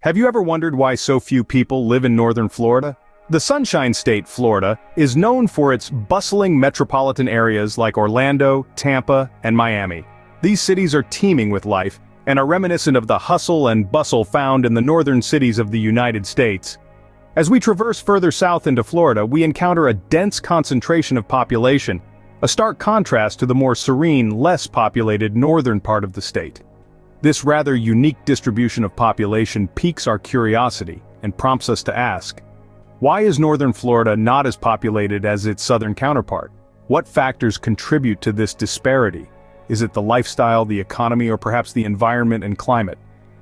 Have you ever wondered why so few people live in northern Florida? The Sunshine State, Florida, is known for its bustling metropolitan areas like Orlando, Tampa, and Miami. These cities are teeming with life and are reminiscent of the hustle and bustle found in the northern cities of the United States. As we traverse further south into Florida, we encounter a dense concentration of population, a stark contrast to the more serene, less populated northern part of the state. This rather unique distribution of population piques our curiosity and prompts us to ask, why is northern Florida not as populated as its southern counterpart? What factors contribute to this disparity? Is it the lifestyle, the economy, or perhaps the environment and climate?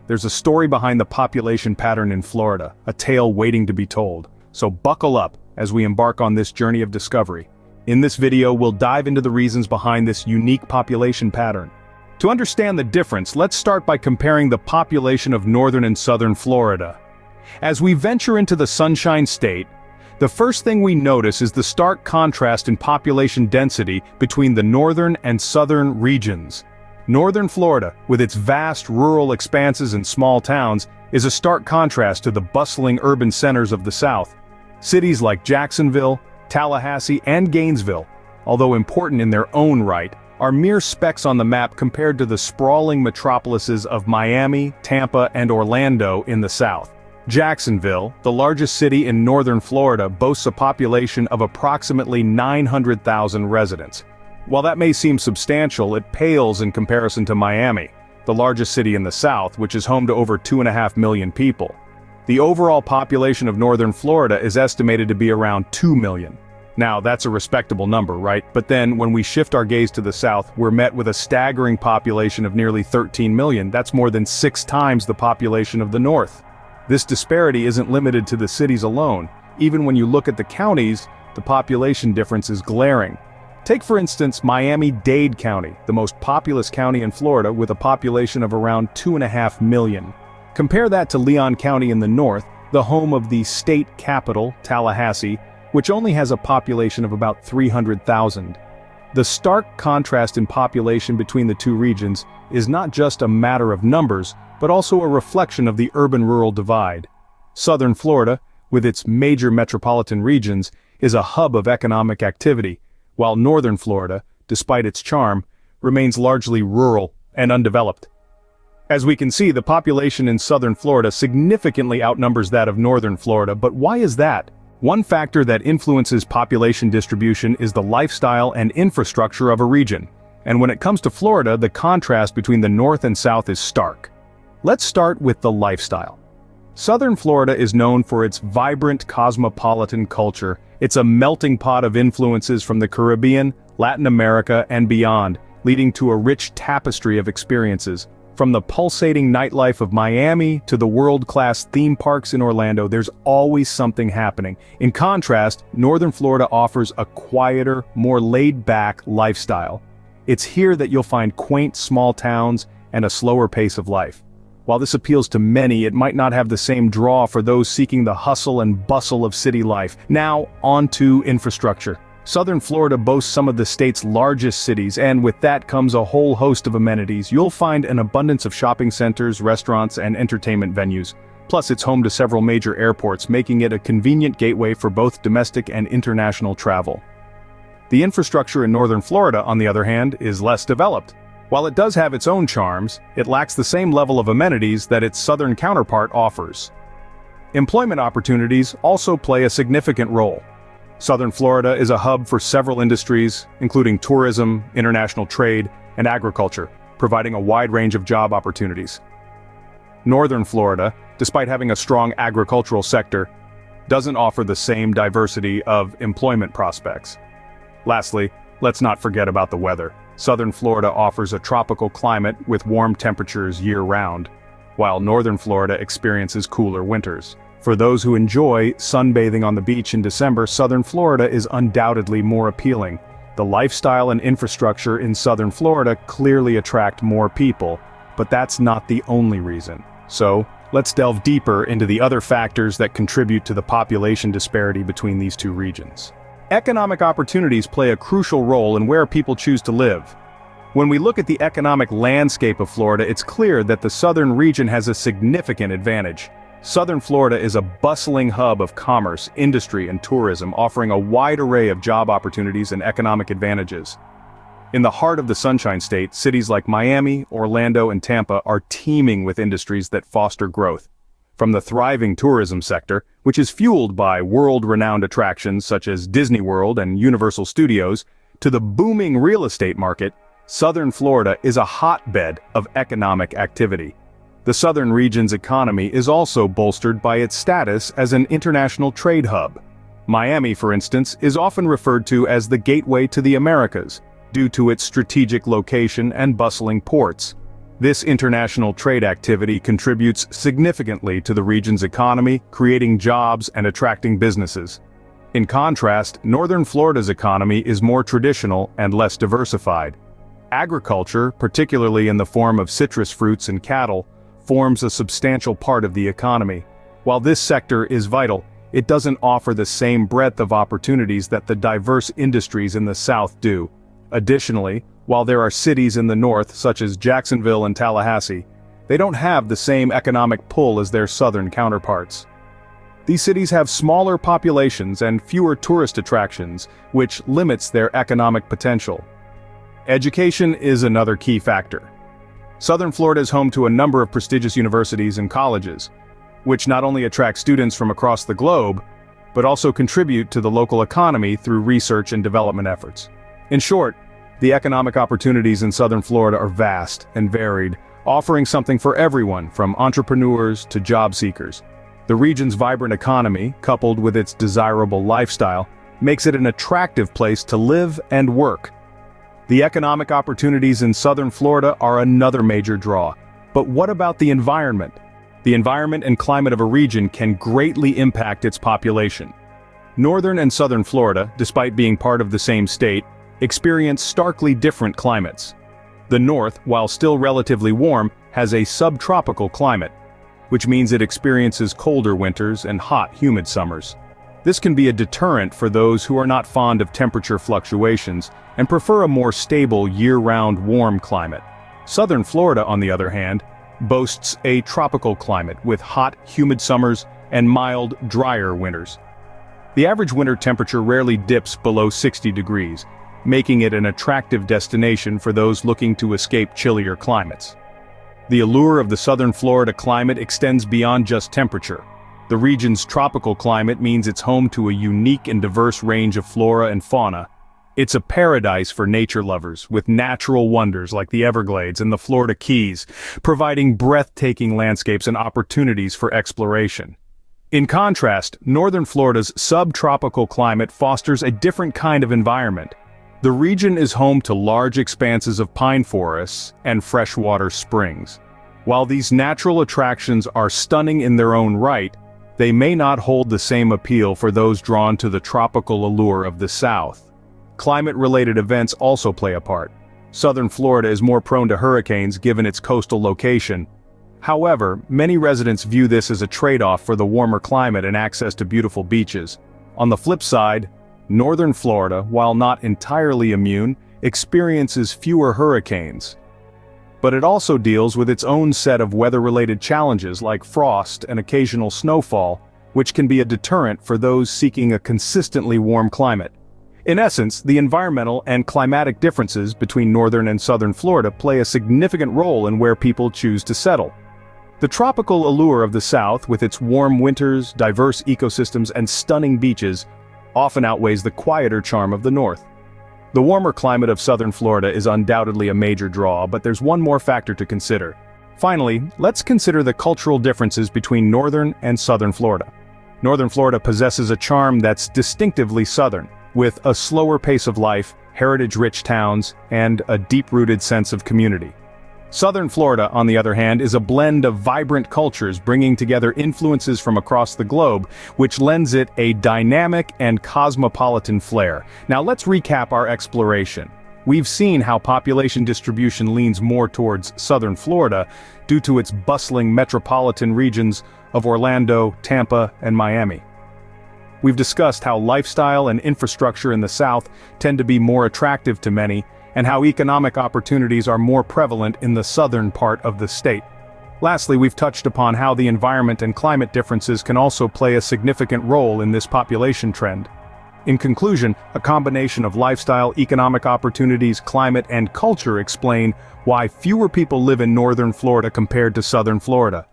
There's a story behind the population pattern in Florida, a tale waiting to be told. So buckle up as we embark on this journey of discovery. In this video, we'll dive into the reasons behind this unique population pattern. To understand the difference, let's start by comparing the population of northern and southern Florida. As we venture into the Sunshine State, the first thing we notice is the stark contrast in population density between the northern and southern regions. Northern Florida, with its vast rural expanses and small towns, is a stark contrast to the bustling urban centers of the South. Cities like Jacksonville, Tallahassee, and Gainesville, although important in their own right, are mere specks on the map compared to the sprawling metropolises of Miami, Tampa, and Orlando in the South. Jacksonville, the largest city in northern Florida, boasts a population of approximately 900,000 residents. While that may seem substantial, it pales in comparison to Miami, the largest city in the South, which is home to over 2.5 million people. The overall population of northern Florida is estimated to be around 2 million. Now, that's a respectable number, right? But then, when we shift our gaze to the south, we're met with a staggering population of nearly 13 million. That's more than 6 times the population of the north. This disparity isn't limited to the cities alone. Even when you look at the counties, the population difference is glaring. Take for instance Miami-Dade County, the most populous county in Florida with a population of around 2.5 million. Compare that to Leon County in the north, the home of the state capital, Tallahassee, which only has a population of about 300,000. The stark contrast in population between the two regions is not just a matter of numbers, but also a reflection of the urban-rural divide. Southern Florida, with its major metropolitan regions, is a hub of economic activity, while northern Florida, despite its charm, remains largely rural and undeveloped. As we can see, the population in southern Florida significantly outnumbers that of northern Florida, but why is that? One factor that influences population distribution is the lifestyle and infrastructure of a region. And when it comes to Florida, the contrast between the north and south is stark. Let's start with the lifestyle. Southern Florida is known for its vibrant cosmopolitan culture. It's a melting pot of influences from the Caribbean, Latin America, and beyond, leading to a rich tapestry of experiences. From the pulsating nightlife of Miami to the world-class theme parks in Orlando, there's always something happening. In contrast, northern Florida offers a quieter, more laid-back lifestyle. It's here that you'll find quaint small towns and a slower pace of life. While this appeals to many, it might not have the same draw for those seeking the hustle and bustle of city life. Now, on to infrastructure. Southern Florida boasts some of the state's largest cities, and with that comes a whole host of amenities. You'll find an abundance of shopping centers, restaurants, and entertainment venues. Plus, it's home to several major airports, making it a convenient gateway for both domestic and international travel. The infrastructure in northern Florida, on the other hand, is less developed. While it does have its own charms, it lacks the same level of amenities that its southern counterpart offers. Employment opportunities also play a significant role. Southern Florida is a hub for several industries, including tourism, international trade, and agriculture, providing a wide range of job opportunities. Northern Florida, despite having a strong agricultural sector, doesn't offer the same diversity of employment prospects. Lastly, let's not forget about the weather. Southern Florida offers a tropical climate with warm temperatures year-round, while northern Florida experiences cooler winters. For those who enjoy sunbathing on the beach in December, southern Florida is undoubtedly more appealing. The lifestyle and infrastructure in southern Florida clearly attract more people, but that's not the only reason. So, let's delve deeper into the other factors that contribute to the population disparity between these two regions. Economic opportunities play a crucial role in where people choose to live. When we look at the economic landscape of Florida, it's clear that the southern region has a significant advantage. Southern Florida is a bustling hub of commerce, industry, and tourism, offering a wide array of job opportunities and economic advantages. In the heart of the Sunshine State, cities like Miami, Orlando, and Tampa are teeming with industries that foster growth. From the thriving tourism sector, which is fueled by world-renowned attractions such as Disney World and Universal Studios, to the booming real estate market, Southern Florida is a hotbed of economic activity. The southern region's economy is also bolstered by its status as an international trade hub. Miami, for instance, is often referred to as the gateway to the Americas, due to its strategic location and bustling ports. This international trade activity contributes significantly to the region's economy, creating jobs and attracting businesses. In contrast, northern Florida's economy is more traditional and less diversified. Agriculture, particularly in the form of citrus fruits and cattle, forms a substantial part of the economy. While this sector is vital, it doesn't offer the same breadth of opportunities that the diverse industries in the South do. Additionally, while there are cities in the north such as Jacksonville and Tallahassee, they don't have the same economic pull as their southern counterparts. These cities have smaller populations and fewer tourist attractions, which limits their economic potential. Education is another key factor. Southern Florida is home to a number of prestigious universities and colleges, which not only attract students from across the globe, but also contribute to the local economy through research and development efforts. In short, the economic opportunities in Southern Florida are vast and varied, offering something for everyone from entrepreneurs to job seekers. The region's vibrant economy, coupled with its desirable lifestyle, makes it an attractive place to live and work. The economic opportunities in Southern Florida are another major draw. But what about the environment? The environment and climate of a region can greatly impact its population. Northern and Southern Florida, despite being part of the same state, experience starkly different climates. The north, while still relatively warm, has a subtropical climate, which means it experiences colder winters and hot, humid summers. This can be a deterrent for those who are not fond of temperature fluctuations and prefer a more stable year-round warm climate. Southern Florida, on the other hand, boasts a tropical climate with hot, humid summers and mild, drier winters. The average winter temperature rarely dips below 60 degrees, making it an attractive destination for those looking to escape chillier climates. The allure of the Southern Florida climate extends beyond just temperature. The region's tropical climate means it's home to a unique and diverse range of flora and fauna. It's a paradise for nature lovers, with natural wonders like the Everglades and the Florida Keys, providing breathtaking landscapes and opportunities for exploration. In contrast, northern Florida's subtropical climate fosters a different kind of environment. The region is home to large expanses of pine forests and freshwater springs. While these natural attractions are stunning in their own right, they may not hold the same appeal for those drawn to the tropical allure of the South. Climate-related events also play a part. Southern Florida is more prone to hurricanes given its coastal location. However, many residents view this as a trade-off for the warmer climate and access to beautiful beaches. On the flip side, northern Florida, while not entirely immune, experiences fewer hurricanes. But it also deals with its own set of weather-related challenges like frost and occasional snowfall, which can be a deterrent for those seeking a consistently warm climate. In essence, the environmental and climatic differences between northern and southern Florida play a significant role in where people choose to settle. The tropical allure of the South, with its warm winters, diverse ecosystems, and stunning beaches, often outweighs the quieter charm of the north. The warmer climate of southern Florida is undoubtedly a major draw, but there's one more factor to consider. Finally, let's consider the cultural differences between northern and southern Florida. Northern Florida possesses a charm that's distinctively southern, with a slower pace of life, heritage-rich towns, and a deep-rooted sense of community. Southern Florida, on the other hand, is a blend of vibrant cultures bringing together influences from across the globe, which lends it a dynamic and cosmopolitan flair. Now let's recap our exploration. We've seen how population distribution leans more towards Southern Florida due to its bustling metropolitan regions of Orlando, Tampa, and Miami. We've discussed how lifestyle and infrastructure in the South tend to be more attractive to many, and how economic opportunities are more prevalent in the southern part of the state. Lastly, we've touched upon how the environment and climate differences can also play a significant role in this population trend. In conclusion, a combination of lifestyle, economic opportunities, climate, and culture explain why fewer people live in northern Florida compared to southern Florida.